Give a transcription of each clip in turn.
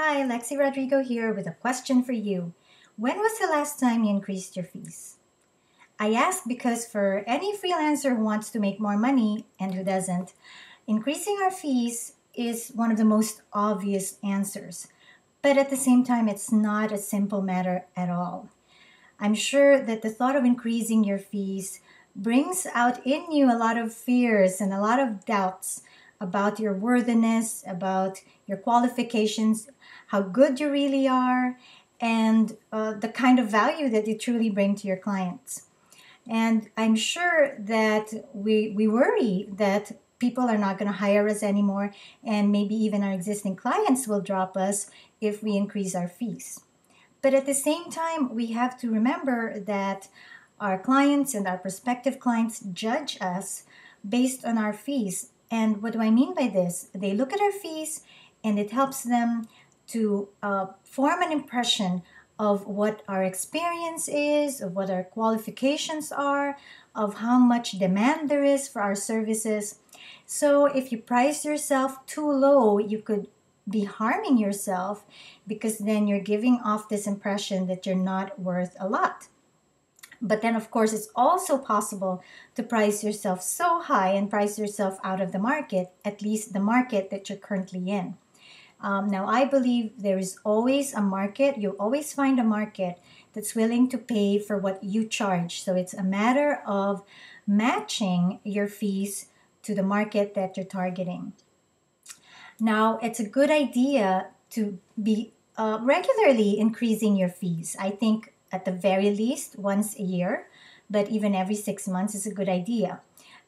Hi, Lexi Rodrigo here with a question for you. When was the last time you increased your fees? I ask because for any freelancer who wants to make more money and who doesn't, increasing our fees is one of the most obvious answers. But at the same time, it's not a simple matter at all. I'm sure that the thought of increasing your fees brings out in you a lot of fears and a lot of doubts about your worthiness, about your qualifications, how good you really are, and the kind of value that you truly bring to your clients. And I'm sure that we worry that people are not going to hire us anymore, and maybe even our existing clients will drop us if we increase our fees. But at the same time, we have to remember that our clients and our prospective clients judge us based on our fees. And what do I mean by this? They look at our fees and it helps them to form an impression of what our experience is, of what our qualifications are, of how much demand there is for our services. So if you price yourself too low, you could be harming yourself because then you're giving off this impression that you're not worth a lot. But then, of course, it's also possible to price yourself so high and price yourself out of the market, at least the market that you're currently in. Now, I believe there is always a market. You'll always find a market that's willing to pay for what you charge. So it's a matter of matching your fees to the market that you're targeting. Now, it's a good idea to be regularly increasing your fees. I think at the very least once a year, but even every 6 months is a good idea.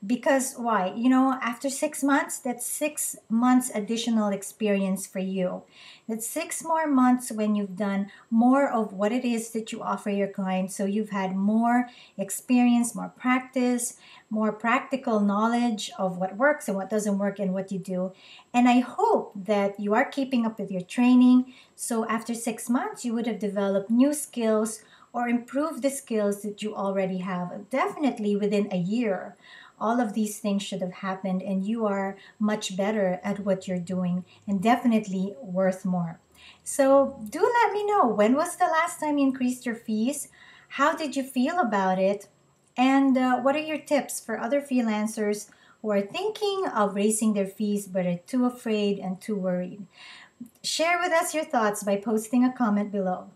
Because why? After 6 months, that's 6 months additional experience for you. That's 6 more months when you've done more of what it is that you offer your clients. So you've had more experience, more practice, more practical knowledge of what works and what doesn't work and what you do. And I hope that you are keeping up with your training. So after 6 months, you would have developed new skills or improved the skills that you already have. Definitely within a year, all of these things should have happened and you are much better at what you're doing and definitely worth more. So do let me know, when was the last time you increased your fees? How did you feel about it? And what are your tips for other freelancers who are thinking of raising their fees but are too afraid and too worried? Share with us your thoughts by posting a comment below.